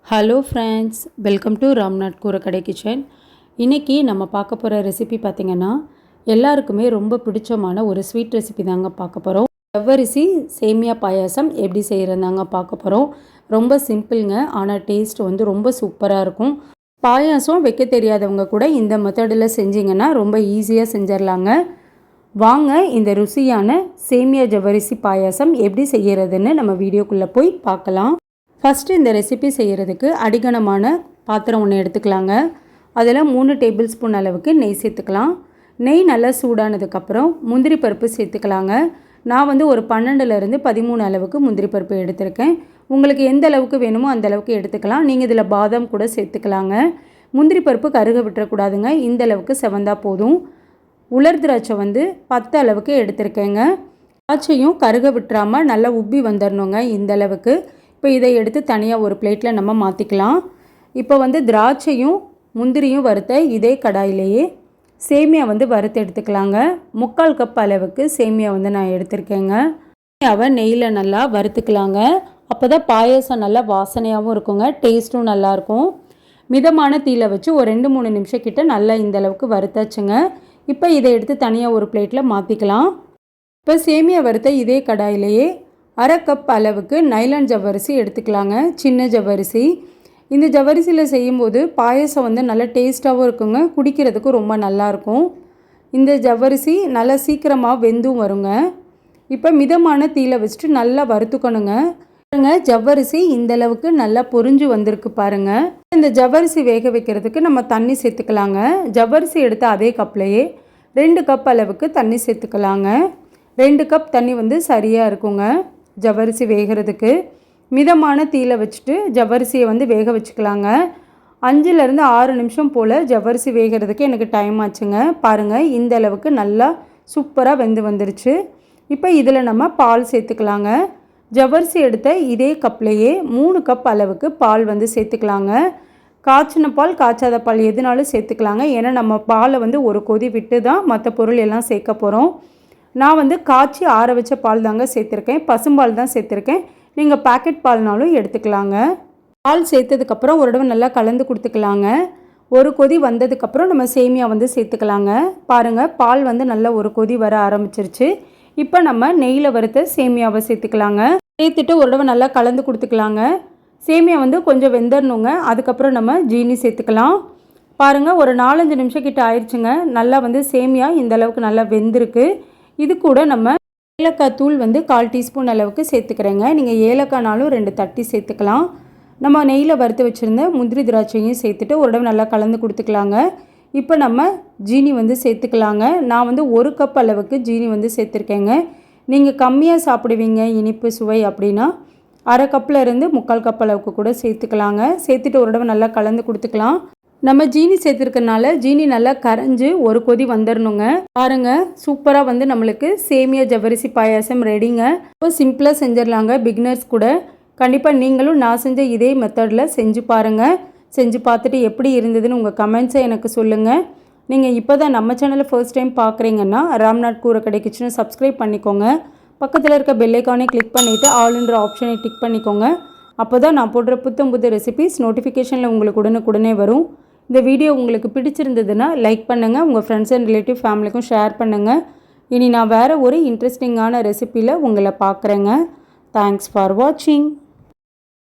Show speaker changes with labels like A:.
A: Hello friends, welcome to Ramnath கூரக்கடை kitchen. இன்றைக்கி நம்ம பார்க்க போகிற ரெசிபி பார்த்திங்கன்னா எல்லாருக்குமே ரொம்ப பிடிச்சமான ஒரு ஸ்வீட் ரெசிபி தாங்க பார்க்க போகிறோம். ஜவ்வரிசி சேமியா பாயாசம் எப்படி செய்கிறதாங்க பார்க்க போகிறோம். ரொம்ப சிம்பிளுங்க, ஆனால் டேஸ்ட் வந்து ரொம்ப சூப்பராக இருக்கும். பாயாசம் வைக்க தெரியாதவங்க கூட இந்த மெத்தடில் செஞ்சிங்கன்னா ரொம்ப ஈஸியாக செஞ்சிடலாங்க. வாங்க இந்த ருசியான சேமியா ஜவ்வரிசி பாயாசம் எப்படி செய்கிறதுன்னு நம்ம வீடியோக்குள்ளே போய் பார்க்கலாம். ஃபஸ்ட்டு இந்த ரெசிபி செய்கிறதுக்கு அடிகனமான பாத்திரம் ஒன்று எடுத்துக்கலாங்க. அதில் 3 டேபிள் ஸ்பூன் அளவுக்கு நெய் சேர்த்துக்கலாம். நெய் நல்லா சூடானதுக்கப்புறம் முந்திரி பருப்பு சேர்த்துக்கலாங்க. நான் வந்து ஒரு 12லேருந்து 13 அளவுக்கு முந்திரி பருப்பு எடுத்திருக்கேன். உங்களுக்கு எந்த அளவுக்கு வேணுமோ அந்த அளவுக்கு எடுத்துக்கலாம். நீங்கள் இதில் பாதாம் கூட சேர்த்துக்கலாங்க. முந்திரி பருப்பு கருக விட்டுறக்கூடாதுங்க, இந்த அளவுக்கு செவந்தா போதும். உலர் திராட்சை வந்து 10 அளவுக்கு எடுத்திருக்கேங்க. திராட்சையும் கருக விட்டுறாமல் நல்லா உப்பி வந்துடணுங்க இந்த அளவுக்கு. இப்போ இதை எடுத்து தனியாக ஒரு பிளேட்டில் நம்ம மாற்றிக்கலாம். இப்போ வந்து திராட்சையும் முந்திரியும் வறுத்த இதே கடாயிலேயே சேமியா வந்து வறுத்து எடுத்துக்கலாங்க. 3/4 கப் அளவுக்கு சேமியா வந்து நான் எடுத்திருக்கேங்க. சேமியாவை நெய்யில் நல்லா வறுத்துக்கலாங்க. அப்போ தான் பாயாசம் நல்லா வாசனையாகவும் இருக்குங்க, டேஸ்ட்டும் நல்லாயிருக்கும். மிதமான தீயில் வச்சு ஒரு 2-3 நிமிஷம் கிட்ட நல்லா இந்த அளவுக்கு வறுத்தாச்சுங்க. இப்போ இதை எடுத்து தனியாக ஒரு பிளேட்டில் மாற்றிக்கலாம். இப்போ சேமியா வறுத்த இதே கடாயிலேயே 1/2 கப் அளவுக்கு நைலான் ஜவ்வரிசி எடுத்துக்கலாங்க, சின்ன ஜவ்வரிசி. இந்த ஜவ்வரிசியில் செய்யும்போது பாயசம் வந்து நல்லா டேஸ்ட்டாகவும் இருக்குங்க, குடிக்கிறதுக்கும் ரொம்ப நல்லாயிருக்கும். இந்த ஜவ்வரிசி நல்லா சீக்கிரமாக வெந்தும் வருங்க. இப்போ மிதமான தீயில் வச்சுட்டு நல்லா வறுத்துக்கணுங்க. பாருங்கள், ஜவ்வரிசி இந்தளவுக்கு நல்லா பொரிஞ்சு வந்திருக்கு பாருங்கள். இந்த ஜவ்வரிசி வேக வைக்கிறதுக்கு நம்ம தண்ணி சேர்த்துக்கலாங்க. ஜவ்வரிசி எடுத்த அதே கப்லேயே 2 கப் அளவுக்கு தண்ணி சேர்த்துக்கலாங்க. 2 கப் தண்ணி வந்து சரியாக இருக்குங்க ஜவ்வரிசி வேகிறதுக்கு. மிதமான தீயில் வச்சுட்டு ஜவ்வரிசியை வந்து வேக வச்சுக்கலாங்க. 5லேருந்து 6 நிமிஷம் போல் ஜவ்வரிசி வேகிறதுக்கு எனக்கு டைம் ஆச்சுங்க. பாருங்கள், இந்த அளவுக்கு நல்லா சூப்பராக வெந்து வந்துருச்சு. இப்போ இதில் நம்ம பால் சேர்த்துக்கலாங்க. ஜவ்வரிசி எடுத்த இதே கப்லேயே 3 கப் அளவுக்கு பால் வந்து சேர்த்துக்கலாங்க. காய்ச்சின பால் காய்ச்சாத பால் எதுனாலும் சேர்த்துக்கலாங்க. ஏன்னா நம்ம பாலை வந்து ஒரு கொதி விட்டு தான் மற்ற பொருள் எல்லாம் சேர்க்க போகிறோம். நான் வந்து காய்ச்சி ஆற வச்ச பால் தாங்க சேர்த்துருக்கேன், பசும்பால் தான் சேர்த்துருக்கேன். நீங்கள் பேக்கெட் பால்னாலும் எடுத்துக்கலாங்க. பால் சேர்த்ததுக்கப்புறம் ஒரு தடவை நல்லா கலந்து கொடுத்துக்கலாங்க. ஒரு கொதி வந்ததுக்கப்புறம் நம்ம சேமியா வந்து சேர்த்துக்கலாங்க. பாருங்கள், பால் வந்து நல்லா ஒரு கொதி வர ஆரம்பிச்சிருச்சு. இப்போ நம்ம நெய்யில் வறுத்த சேமியாவை சேர்த்துக்கலாங்க. சேர்த்துட்டு ஒரு தடவை நல்லா கலந்து கொடுத்துக்கலாங்க. சேமியா வந்து கொஞ்சம் வெந்துடணுங்க. அதுக்கப்புறம் நம்ம ஜீனி சேர்த்துக்கலாம். பாருங்கள், ஒரு 4-5 நிமிஷம் கிட்ட ஆயிடுச்சுங்க. நல்லா வந்து சேமியா இந்த அளவுக்கு நல்லா வெந்திருக்கு. இது கூட நம்ம ஏலக்காய் தூள் வந்து 1/4 டீஸ்பூன் அளவுக்கு சேர்த்துக்கிறேங்க. நீங்கள் ஏலக்காய்னாலும் 2 தட்டி சேர்த்துக்கலாம். நம்ம நெய்யில் வறுத்து வச்சுருந்த முந்திரி திராட்சையும் சேர்த்துட்டு ஒரு தடவை நல்லா கலந்து கொடுத்துக்கலாங்க. இப்போ நம்ம ஜீனி வந்து சேர்த்துக்கலாங்க. நான் வந்து 1 கப் அளவுக்கு ஜீனி வந்து சேர்த்துருக்கேங்க. நீங்கள் கம்மியாக சாப்பிடுவீங்க இனிப்பு சுவை அப்படின்னா 1/2 கப்லேருந்து 3/4 கப் அளவுக்கு கூட சேர்த்துக்கலாங்க. சேர்த்துட்டு ஒரு தடவை நல்லா கலந்து கொடுத்துக்கலாம். நம்ம ஜீனி சேர்த்துருக்கனால ஜீனி நல்லா கரைஞ்சி ஒரு கொதி வந்துடணுங்க. பாருங்கள், சூப்பராக வந்து நம்மளுக்கு சேமியா ஜவ்வரிசி பாயாசம் ரெடிங்க. ரொம்ப சிம்பிளாக செஞ்சிடலாங்க பிகினர்ஸ் கூட. கண்டிப்பாக நீங்களும் நான் செஞ்ச இதே மெத்தடில் செஞ்சு பாருங்கள். செஞ்சு பார்த்துட்டு எப்படி இருந்ததுன்னு உங்கள் கமெண்ட்ஸை எனக்கு சொல்லுங்கள். நீங்கள் இப்போ தான் நம்ம சேனலை ஃபர்ஸ்ட் டைம் பார்க்குறீங்கன்னா ராம்நாத் கூரக்கடை கிச்சனை சப்ஸ்கிரைப் பண்ணிக்கோங்க. பக்கத்தில் இருக்க பெல்லைக்கானே கிளிக் பண்ணிவிட்டு ஆல்ன்ற ஆப்ஷனை டிக் பண்ணிக்கோங்க. அப்போ தான் நான் போடுற புது ரெசிபிஸ் நோட்டிஃபிகேஷனில் உங்களுக்கு உடனுக்குடனே வரும். இந்த வீடியோ உங்களுக்கு பிடிச்சிருந்ததுன்னா லைக் பண்ணுங்கள், உங்கள் ஃப்ரெண்ட்ஸ் அண்ட் ரிலேட்டிவ் ஃபேமிலிக்கும் ஷேர் பண்ணுங்கள். இனி நான் வேறு ஒரு இன்ட்ரெஸ்டிங்கான ரெசிப்பியில் உங்களை பார்க்குறேங்க. தேங்க்ஸ் ஃபார் வாட்சிங்.